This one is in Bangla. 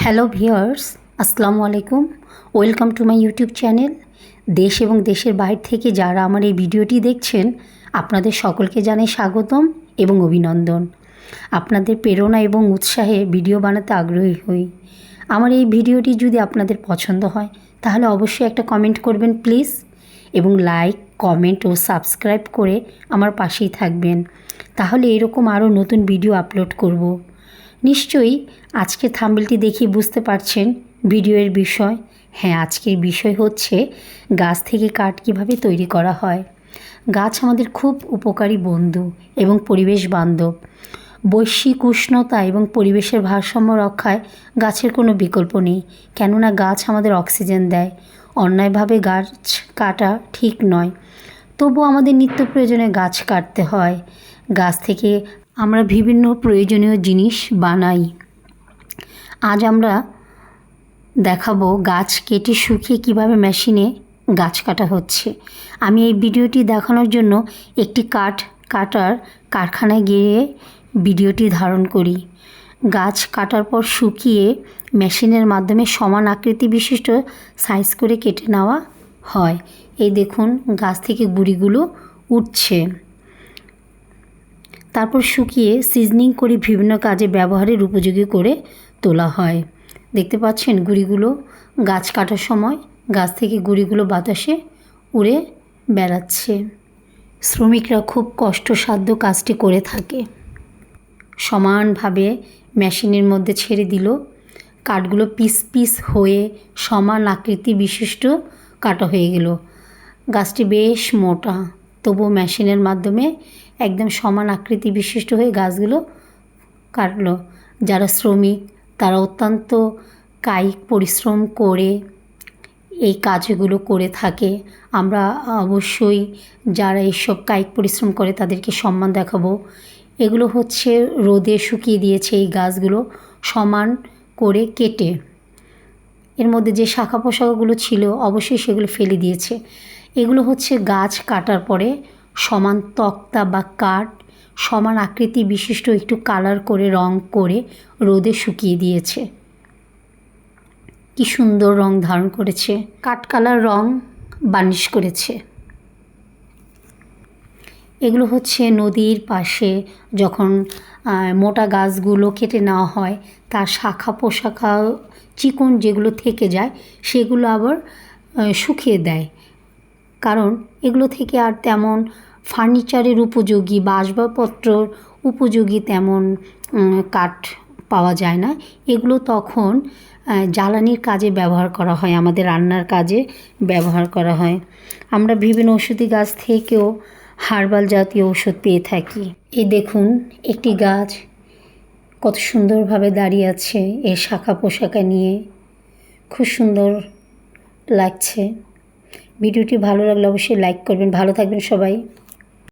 হ্যালো ভিউয়ার্স, আসসালামু আলাইকুম। Welcome to my YouTube channel. দেশ এবং দেশের বাইরে থেকে যারা আমার এই ভিডিওটি দেখছেন, আপনাদের সকলকে জানাই স্বাগতম এবং অভিনন্দন। আপনাদের প্রেরণা এবং উৎসাহে ভিডিও বানাতে আগ্রহী হই। আমার এই ভিডিওটি যদি আপনাদের পছন্দ হয় তাহলে অবশ্যই একটা কমেন্ট করবেন প্লিজ, এবং লাইক, কমেন্ট ও সাবস্ক্রাইব করে আমার পাশেই থাকবেন। তাহলে এরকম আরও নতুন ভিডিও আপলোড করব। নিশ্চয়ই আজকের থাম্বনেলটি দেখে বুঝতে পারছেন ভিডিওর বিষয়। হ্যাঁ, আজকের বিষয় হচ্ছে গাছ থেকে কাঠ কীভাবে তৈরি করা হয়। গাছ আমাদের খুব উপকারী বন্ধু এবং পরিবেশ বান্ধব। বৈশ্বিক উষ্ণতা এবং পরিবেশের ভারসাম্য রক্ষায় গাছের কোনো বিকল্প নেই, কেননা গাছ আমাদের অক্সিজেন দেয়। অন্যায়ভাবে গাছ কাটা ঠিক নয়, তবু আমাদের নিত্য প্রয়োজনে গাছ কাটতে হয়। গাছ থেকে আমরা বিভিন্ন প্রয়োজনীয় জিনিস বানাই। আজ আমরা দেখাবো গাছ কেটে শুকিয়ে কিভাবে মেশিনে গাছ কাটা হচ্ছে। আমি এই ভিডিওটি দেখানোর জন্য একটি কাঠ কাটার কারখানায় গিয়ে ভিডিওটি ধারণ করি। গাছ কাটার পর শুকিয়ে মেশিনের মাধ্যমে সমান আকৃতি বিশিষ্ট সাইজ করে কেটে নেওয়া হয়। এই দেখুন, গাছ থেকে গুঁড়িগুলো উঠছে। তারপর শুকিয়ে সিজনিং করে বিভিন্ন কাজে ব্যবহারের উপযোগী করে তোলা হয়। দেখতে পাচ্ছেন গুঁড়িগুলো গাছ কাটার সময় গাছ থেকে গুঁড়িগুলো বাতাসে উড়ে বেড়াচ্ছে। শ্রমিকরা খুব কষ্টসাধ্য কাজটি করে থাকে। সমানভাবে মেশিনের মধ্যে ছেড়ে দিল, কাঠগুলো পিস পিস হয়ে সমান আকৃতি বিশিষ্ট কাটা হয়ে গেল। গাছটি বেশ মোটা, তবুও মেশিনের মাধ্যমে একদম সমান আকৃতি বিশিষ্ট হয়ে গাছগুলো কাটলো। যারা শ্রমিক তারা অত্যন্ত কায়িক পরিশ্রম করে এই কাজগুলো করে থাকে। আমরা অবশ্যই যারা এইসব কায়িক পরিশ্রম করে তাদেরকে সম্মান দেখাবো। এগুলো হচ্ছে রোদে শুকিয়ে দিয়েছে এই গাছগুলো সমান করে কেটে। এর মধ্যে যে শাখা পোশাকগুলো ছিল অবশ্যই সেগুলো ফেলে দিয়েছে। এগুলো হচ্ছে গাছ কাটার পরে সমান তক্তা বা কাঠ সমান আকৃতি বিশিষ্ট একটু কালার করে রং করে রোদে শুকিয়ে দিয়েছে। কি সুন্দর রং ধারণ করেছে, কাঠ কালার রং বার্নিশ করেছে। এগুলো হচ্ছে নদীর পাশে যখন মোটা গাছগুলো কেটে নেওয়া হয় তার শাখা পোশাখা চিকন যেগুলো থেকে যায় সেগুলো আবার শুকিয়ে দেয়, কারণ এগুলো থেকে আর তেমন ফার্নিচারের উপযোগী বা আসবাবপত্রর উপযোগী তেমন কাঠ পাওয়া যায় না। এগুলো তখন জ্বালানির কাজে ব্যবহার করা হয়, আমাদের রান্নার কাজে ব্যবহার করা হয়। আমরা বিভিন্ন ওষুধি গাছ থেকেও হার্বাল জাতীয় ওষুধ পেয়ে থাকি। এই দেখুন, একটি গাছ কত সুন্দরভাবে দাঁড়িয়ে আছে এর শাখা পোশাকা নিয়ে, খুব সুন্দর লাগছে। ভিডিওটি ভালো লাগলে অবশ্যই লাইক করবেন। ভালো থাকবেন সবাই।